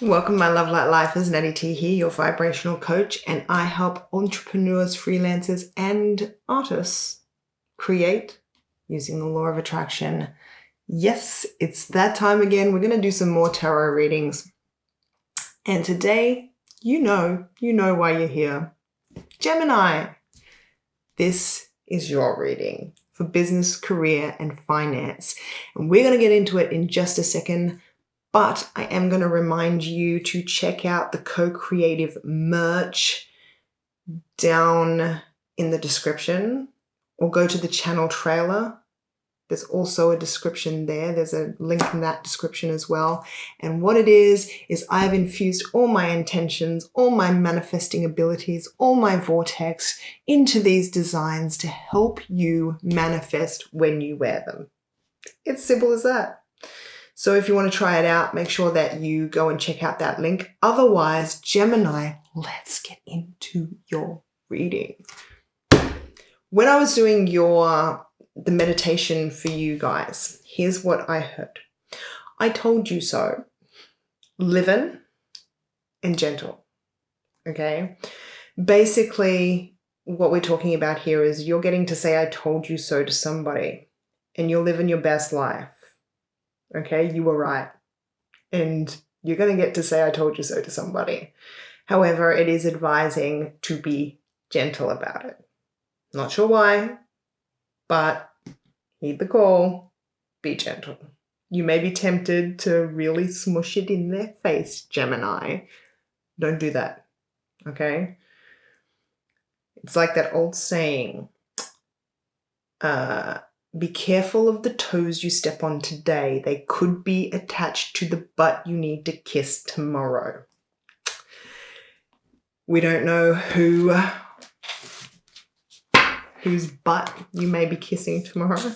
Welcome, my Love Light Lifers. Natty T here, your vibrational coach, and I help entrepreneurs, freelancers, and artists create using the law of attraction. Yes, it's that time again. We're going to do some more tarot readings. And today, you know why you're here. Gemini, this is your reading for business, career, and finance. And we're going to get into it in just a second. But I am going to remind you to check out the co-creative merch down in the description, or go to the channel trailer. There's also a description there. There's a link in that description as well. And what it is I've infused all my intentions, all my manifesting abilities, all my vortex into these designs to help you manifest when you wear them. It's simple as that. So if you want to try it out, make sure that you go and check out that link. Otherwise, Gemini, let's get into your reading. When I was doing the meditation for you guys, here's what I heard. I told you so. Living and gentle. Okay? Basically, what we're talking about here is you're getting to say, I told you so to somebody, and you're living your best life. Okay, you were right. And you're going to get to say, I told you so to somebody. However, it is advising to be gentle about it. Not sure why, but heed the call, be gentle. You may be tempted to really smush it in their face, Gemini. Don't do that, okay? It's like that old saying, be careful of the toes you step on today. They could be attached to the butt you need to kiss tomorrow. We don't know whose butt you may be kissing tomorrow.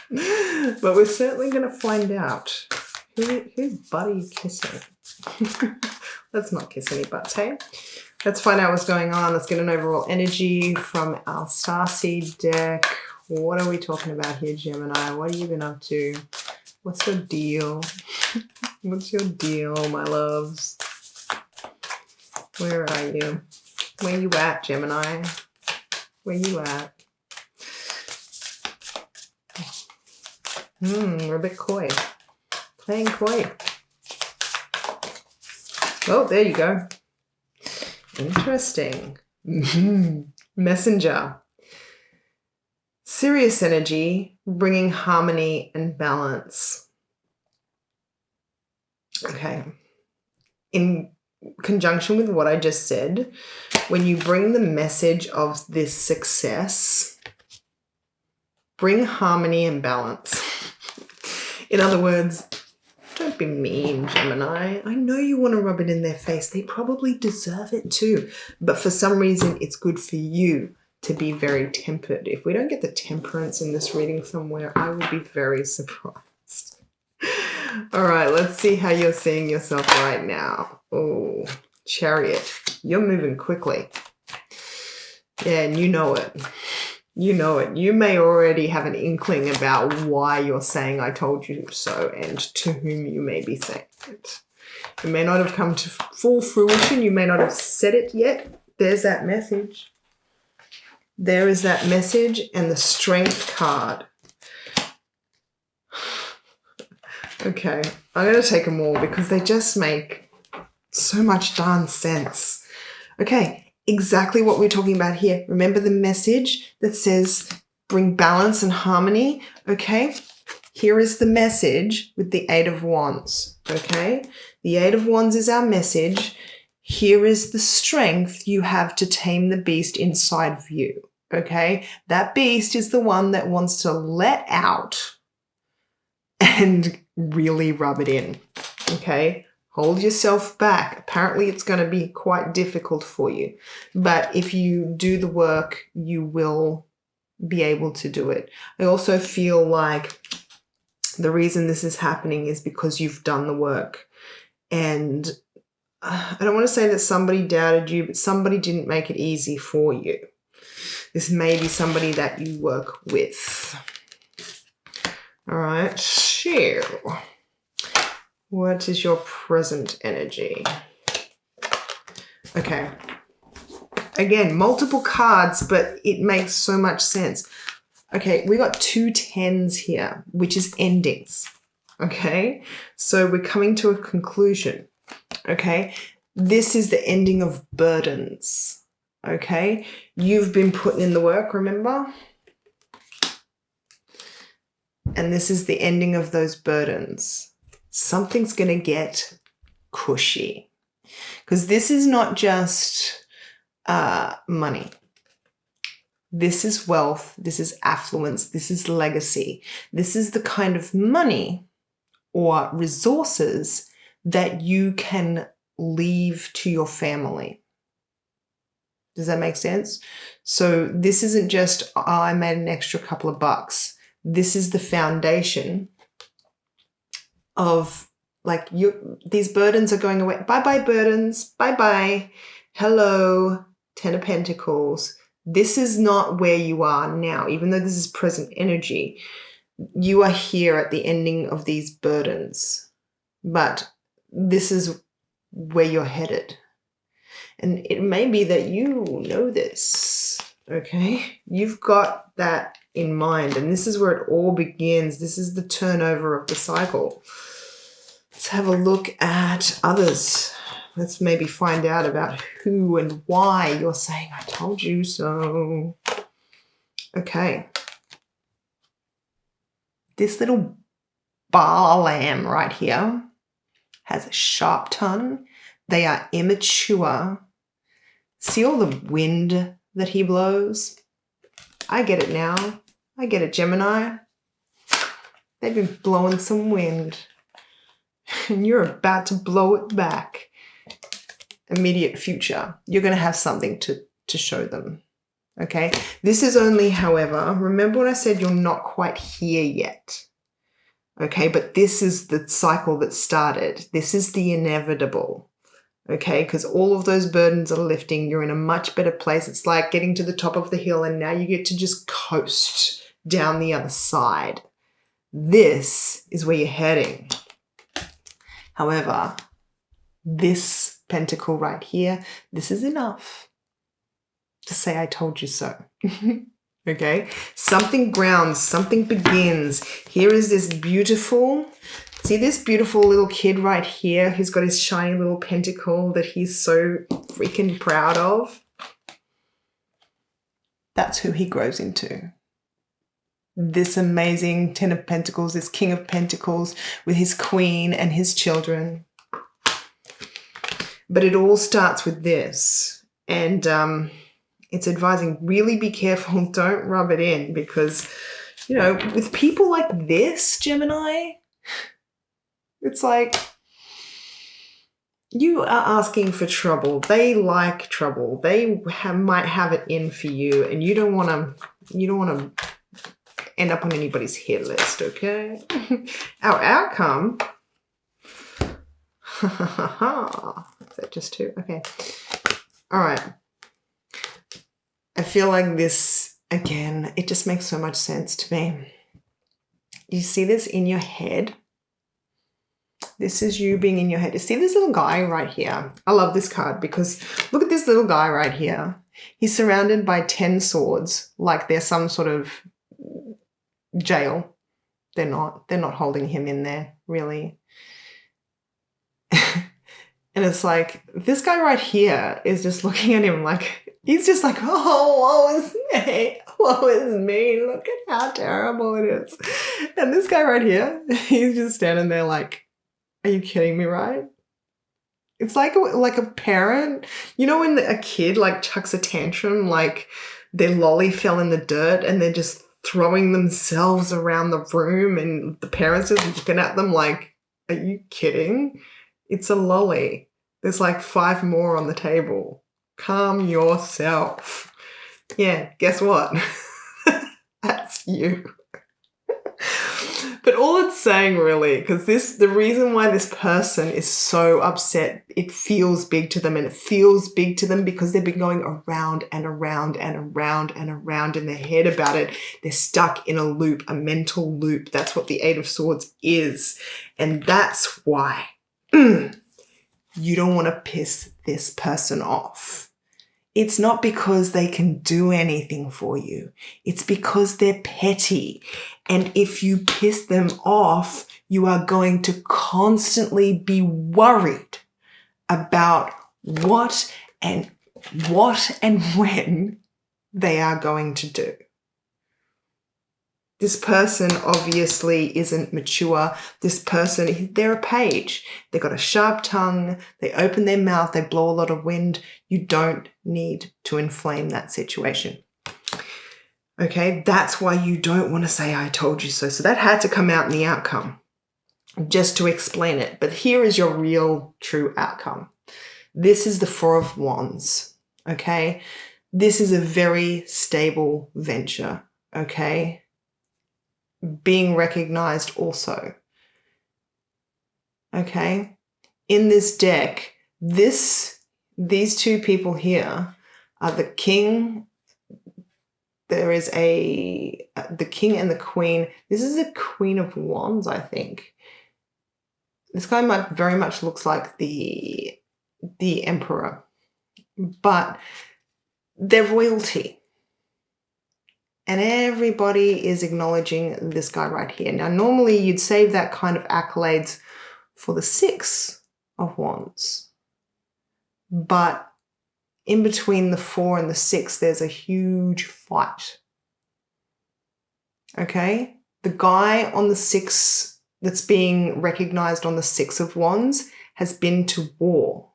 But we're certainly going to find out. Whose butt are you kissing? Let's not kiss any butts, hey? Let's find out what's going on. Let's get an overall energy from our Starseed deck. What are we talking about here, Gemini? What have you been up to? What's your deal? What's your deal, my loves? Where are you? Where you at, Gemini? Where you at? We're a bit coy. Playing coy. Oh, there you go. Interesting. Messenger. Serious energy, bringing harmony and balance. Okay. In conjunction with what I just said, when you bring the message of this success, bring harmony and balance. In other words, don't be mean, Gemini. I know you want to rub it in their face. They probably deserve it too. But for some reason, it's good for you to be very tempered. If we don't get the temperance in this reading somewhere, I will be very surprised. All right, let's see how you're seeing yourself right now. Oh, Chariot. You're moving quickly. Yeah, and you know it. You know it. You may already have an inkling about why you're saying I told you so and to whom you may be saying it. It may not have come to full fruition. You may not have said it yet. There's that message. There is that message and the Strength card. Okay, I'm going to take them all because they just make so much darn sense. Okay, exactly what we're talking about here. Remember the message that says bring balance and harmony? Okay, here is the message with the Eight of Wands. Okay, the Eight of Wands is our message. Here is the strength you have to tame the beast inside of you. Okay, that beast is the one that wants to let out and really rub it in. Okay, hold yourself back. Apparently it's going to be quite difficult for you, but if you do the work, you will be able to do it. I also feel like the reason this is happening is because you've done the work, and I don't want to say that somebody doubted you, but somebody didn't make it easy for you. This may be somebody that you work with. All right, so What is your present energy? Okay. Again, multiple cards, but it makes so much sense. Okay, we got 2 10s here, which is endings. Okay, so we're coming to a conclusion. Okay, this is the ending of burdens. Okay, you've been putting in the work, remember? And this is the ending of those burdens. Something's going to get cushy. Because this is not just money. This is wealth. This is affluence. This is legacy. This is the kind of money or resources that you can leave to your family. Does that make sense? So this isn't just, oh, I made an extra couple of bucks. This is the foundation of like these burdens are going away. Bye-bye burdens. Bye-bye. Hello, 10 of Pentacles. This is not where you are now. Even though this is present energy, you are here at the ending of these burdens. But this is where you're headed. And it may be that you know this, okay? You've got that in mind, and this is where it all begins. This is the turnover of the cycle. Let's have a look at others. Let's maybe find out about who and why you're saying, I told you so. Okay. This little bar lamb right here has a sharp tongue. They are immature. See all the wind that he blows? I get it now. I get it, Gemini. They've been blowing some wind. And you're about to blow it back. Immediate future. You're going to have something to show them. Okay? This is only, however, remember when I said you're not quite here yet? Okay? But this is the cycle that started. This is the inevitable. Okay? Because all of those burdens are lifting. You're in a much better place. It's like getting to the top of the hill and now you get to just coast down the other side. This is where you're heading. However, this pentacle right here, this is enough to say I told you so. Okay? Something grounds, something begins. Here is this beautiful, see this beautiful little kid right here who's got his shiny little pentacle that he's so freaking proud of? That's who he grows into. This amazing 10 of Pentacles, this King of Pentacles with his queen and his children. But it all starts with this. And it's advising, really be careful. Don't rub it in because, you know, with people like this, Gemini, it's like you are asking for trouble. They like trouble. They might have it in for you and you don't want to end up on anybody's hit list, okay? Our outcome. Is that just 2? Okay. All right. I feel like this, again, it just makes so much sense to me. You see this in your head? This is you being in your head. You see this little guy right here? I love this card because look at this little guy right here. He's surrounded by 10 swords, like they're some sort of jail. They're not holding him in there, really. And it's like, this guy right here is just looking at him like, he's just like, oh, woe is me. Woe is me. Look at how terrible it is. And this guy right here, he's just standing there like, are you kidding me, right? It's like a parent. You know when a kid like chucks a tantrum, like their lolly fell in the dirt and they're just throwing themselves around the room and the parents just looking at them like, are you kidding? It's a lolly. There's like 5 more on the table. Calm yourself. Yeah, guess what? That's you. But all it's saying really, because the reason why this person is so upset, it feels big to them, and it feels big to them because they've been going around and around and around and around in their head about it. They're stuck in a loop, a mental loop. That's what the Eight of Swords is. And that's why you don't want to piss this person off. It's not because they can do anything for you. It's because they're petty. And if you piss them off, you are going to constantly be worried about what and when they are going to do. This person obviously isn't mature. This person, they're a page. They've got a sharp tongue. They open their mouth. They blow a lot of wind. You don't need to inflame that situation. Okay, that's why you don't want to say, I told you so. So that had to come out in the outcome just to explain it. But here is your real true outcome. This is the Four of Wands. Okay, this is a very stable venture. Okay. Being recognized also. Okay. In this deck, these two people here are the king. There is the king and the queen. This is a Queen of Wands, I think. This guy very much looks like the emperor, but they're royalty. And everybody is acknowledging this guy right here. Now, normally you'd save that kind of accolades for the Six of Wands. But in between the 4 and the 6, there's a huge fight. Okay? The guy on the 6 that's being recognized on the 6 of Wands has been to war.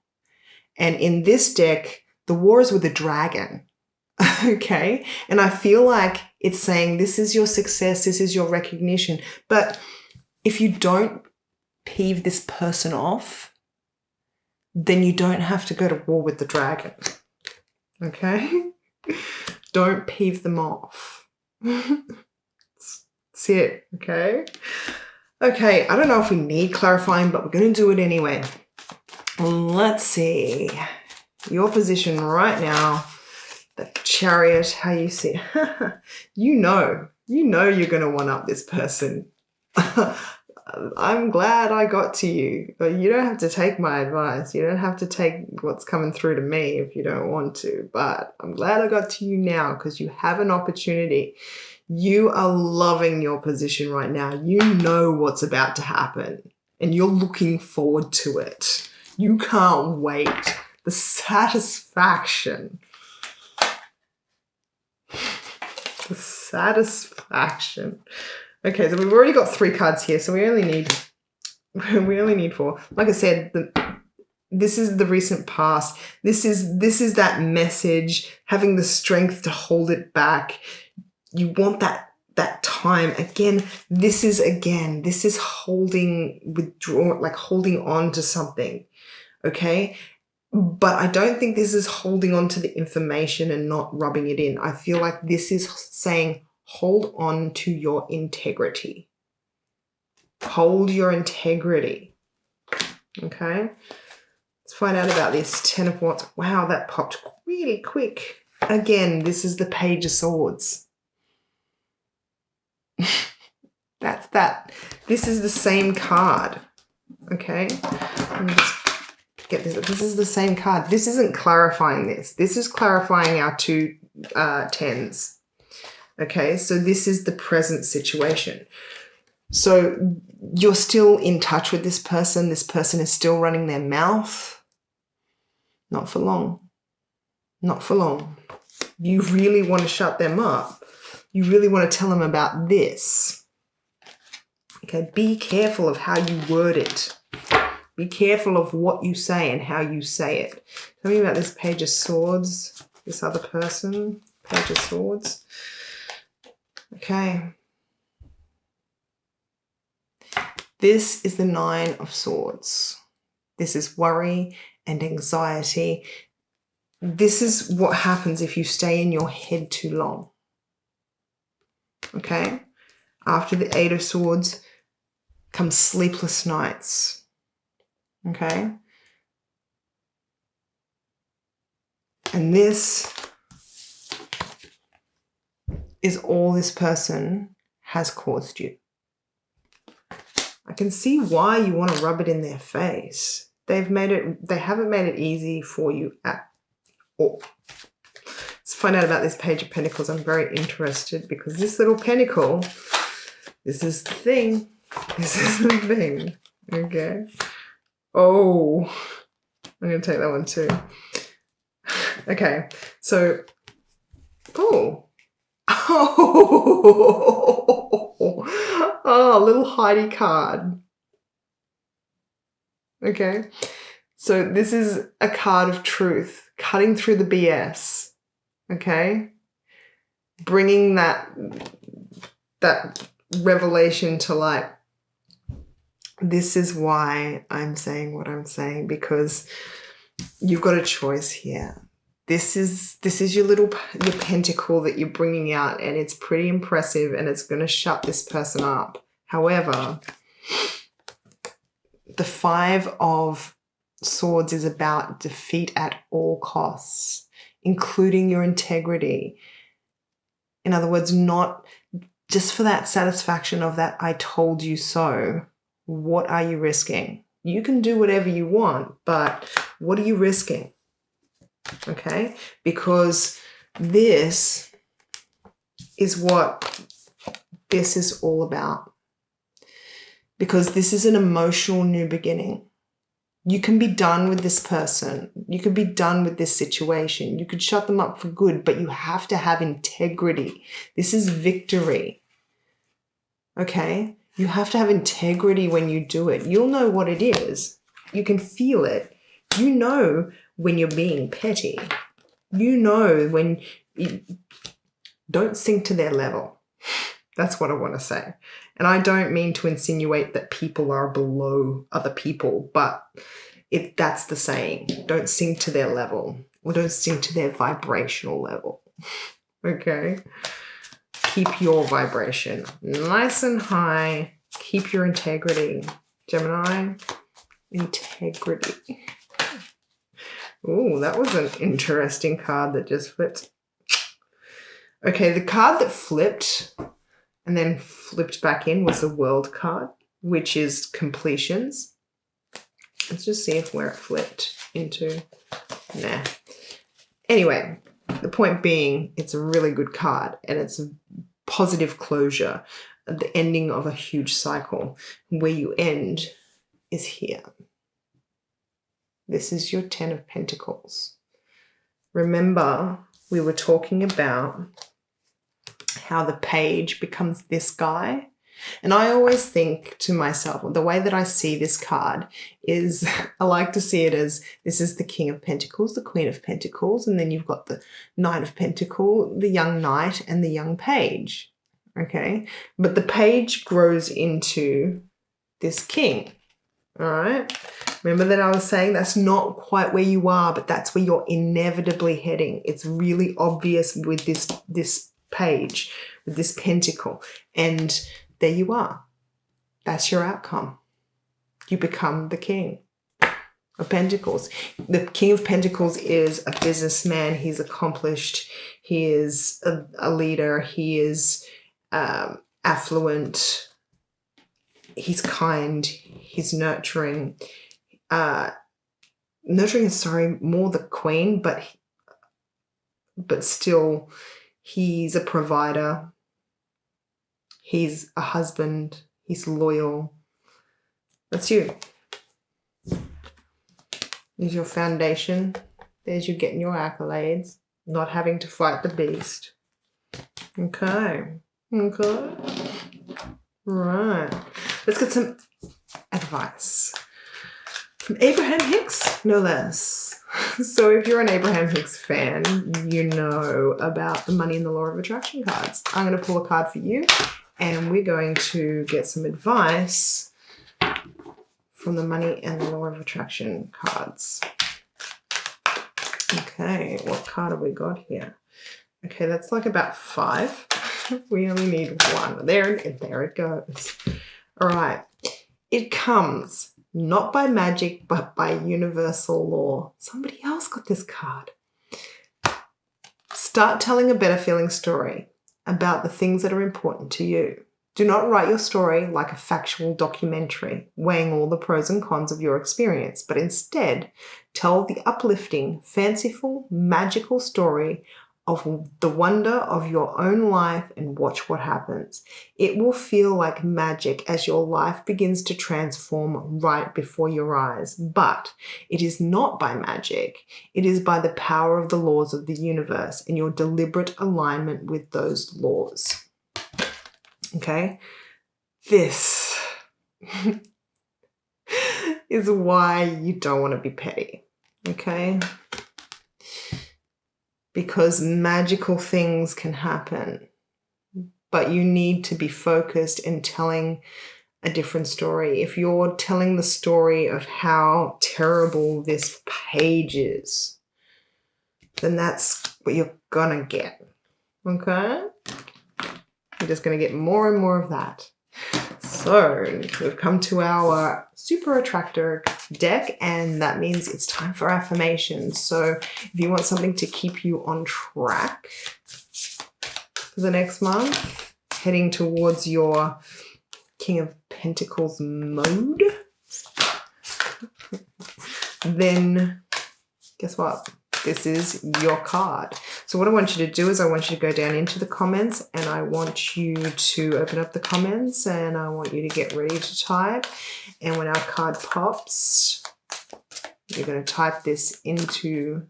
And in this deck, the war is with a dragon. Okay. And I feel like it's saying this is your success, this is your recognition. But if you don't peeve this person off, then you don't have to go to war with the dragon. Okay. Don't peeve them off. That's it. Okay. Okay. I don't know if we need clarifying, but we're going to do it anyway. Let's see your position right now. The Chariot, how you see. you know you're going to one-up this person. I'm glad I got to you. But you don't have to take my advice. You don't have to take what's coming through to me if you don't want to. But I'm glad I got to you now because you have an opportunity. You are loving your position right now. You know what's about to happen. And you're looking forward to it. You can't wait. The satisfaction. The satisfaction. Okay, so we've already got 3 cards here, so we only need 4. Like I said, this is the recent past. This is that message, having the strength to hold it back. You want that time. Again, this is holding on to something. Okay? But I don't think this is holding on to the information and not rubbing it in. I feel like this is saying hold on to your integrity. Hold your integrity. Okay? Let's find out about this. 10 of Wands. Wow, that popped really quick. Again, this is the Page of Swords. That's that. This is the same card. Okay? Let me just get this. This is the same card. This isn't clarifying this. This is clarifying our 2 tens. Okay, so this is the present situation. So you're still in touch with this person. This person is still running their mouth. Not for long. Not for long. You really want to shut them up. You really want to tell them about this. Okay, be careful of how you word it. Be careful of what you say and how you say it. Tell me about this Page of Swords, this other person, Page of Swords. Okay. This is the 9 of Swords. This is worry and anxiety. This is what happens if you stay in your head too long. Okay? After the 8 of Swords, comes sleepless nights. Okay? And this is all this person has caused you. I can see why you want to rub it in their face. They haven't made it easy for you at all. Let's find out about this Page of Pentacles. I'm very interested because this little pentacle, this is the thing. This is the thing. Okay. Oh, I'm going to take that one too. Okay. So, oh, oh, little Heidi card. Okay. So this is a card of truth, cutting through the BS. Okay. Bringing that revelation to light. This is why I'm saying what I'm saying, because you've got a choice here. This is your pentacle that you're bringing out, and it's pretty impressive, and it's going to shut this person up. However, the Five of Swords is about defeat at all costs, including your integrity. In other words, not just for that satisfaction of that I told you so. What are you risking? You can do whatever you want, but what are you risking? Okay? Because this is what this is all about. Because this is an emotional new beginning. You can be done with this person. You could be done with this situation. You could shut them up for good, but you have to have integrity. This is victory. Okay? You have to have integrity when you do it. You'll know what it is. You can feel it. You know when you're being petty. You know when you don't sink to their level. That's what I want to say. And I don't mean to insinuate that people are below other people, but that's the saying. Don't sink to their level, or don't sink to their vibrational level. Okay? Keep your vibration nice and high. Keep your integrity. Gemini, integrity. Ooh, that was an interesting card that just flipped. Okay, the card that flipped and then flipped back in was the World card, which is completions. Let's just see where it flipped into. Nah. Anyway, the point being, it's a really good card, and it's a positive closure at the ending of a huge cycle. Where you end is here. This is your Ten of Pentacles. Remember, we were talking about how the page becomes this guy. And I always think to myself, the way that I see this card is, I like to see it as, this is the King of Pentacles, the Queen of Pentacles, and then you've got the Knight of Pentacles, the young knight, and the young page. Okay? But the page grows into this king. All right? Remember that I was saying that's not quite where you are, but that's where you're inevitably heading. It's really obvious with this page, with this pentacle. And there you are. That's your outcome. You become the King of Pentacles. The King of Pentacles is a businessman. He's accomplished. He is a leader. He is affluent. He's kind. He's nurturing. Nurturing is, more the queen, but still he's a provider. He's a husband. He's loyal. That's you. There's your foundation. There's you getting your accolades. Not having to fight the beast. Okay. Okay. Right. Let's get some advice. From Abraham Hicks, no less. So if you're an Abraham Hicks fan, you know about the Money and the Law of Attraction cards. I'm going to pull a card for you, and we're going to get some advice from the Money and the Law of Attraction cards. Okay, what card have we got here? Okay, that's like about 5. We only need 1. There it goes. All right. It comes not by magic, but by universal law. Somebody else got this card. Start telling a better feeling story about the things that are important to you. Do not write your story like a factual documentary, weighing all the pros and cons of your experience, but instead tell the uplifting, fanciful, magical story of the wonder of your own life and watch what happens. It will feel like magic as your life begins to transform right before your eyes. But it is not by magic. It is by the power of the laws of the universe and your deliberate alignment with those laws. Okay? This is why you don't want to be petty. Okay? Because magical things can happen, but you need to be focused in telling a different story. If you're telling the story of how terrible this page is, then that's what you're gonna get, okay? You're just gonna get more and more of that. So we've come to our super attractor deck, and that means it's time for affirmations. So if you want something to keep you on track for the next month, heading towards your King of Pentacles mode, then guess what? This is your card. So what I want you to do is I want you to go down into the comments, and I want you to open up the comments, and I want you to get ready to type. And when our card pops, you're going to type this into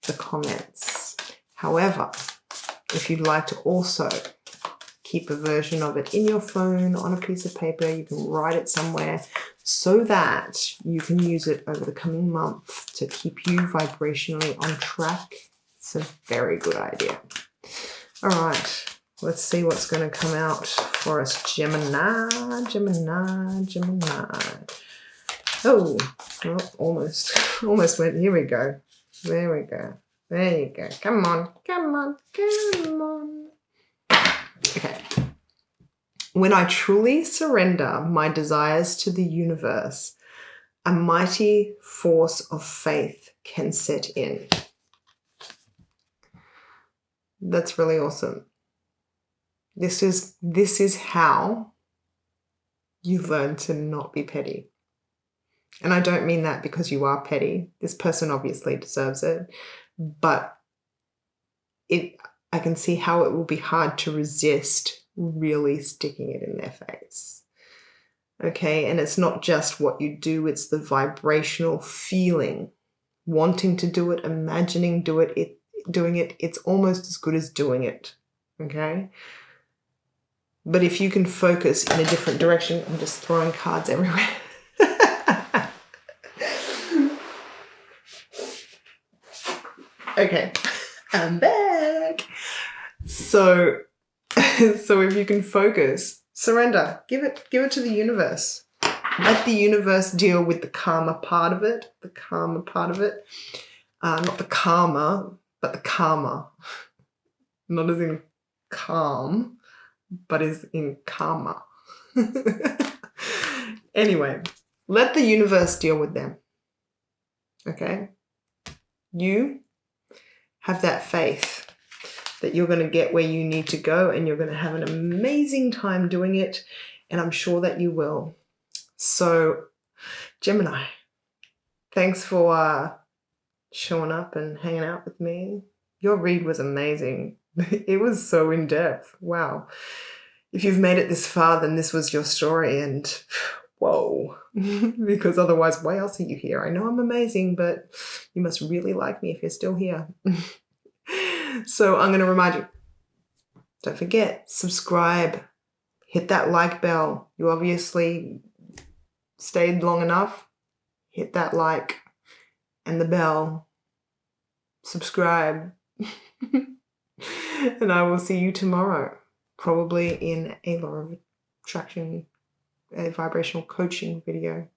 the comments. However, if you'd like to also keep a version of it in your phone on a piece of paper, you can write it somewhere so that you can use it over the coming month to keep you vibrationally on track. It's a very good idea. All right, let's see what's going to come out for us. Gemini. Oh, well, almost went. Here we go. There we go. There you go. Come on. Okay. When I truly surrender my desires to the universe, a mighty force of faith can set in. That's really awesome. This is how you learn to not be petty. And I don't mean that because you are petty. This person obviously deserves it, but I can see how it will be hard to resist really sticking it in their face. Okay, and it's not just what you do, it's the vibrational feeling, wanting to do it, imagining doing it, it's almost as good as doing it. Okay? But if you can focus in a different direction, I'm just throwing cards everywhere. Okay, I'm back. So if you can focus, surrender, give it to the universe. Let the universe deal with the karma part of it. Not the karma, but the karma. Not as in calm, but as in karma. Anyway, let the universe deal with them. Okay? You have that faith that you're going to get where you need to go, and you're going to have an amazing time doing it, and I'm sure that you will. So, Gemini, thanks for showing up and hanging out with me. Your read was amazing. It was so in-depth. Wow. If you've made it this far, then this was your story, and whoa. Because otherwise, why else are you here? I know I'm amazing, but you must really like me if you're still here. So I'm going to remind you, don't forget, subscribe, hit that like bell. You obviously stayed long enough. Hit that like and the bell. Subscribe. And I will see you tomorrow, probably in a law of attraction, a vibrational coaching video.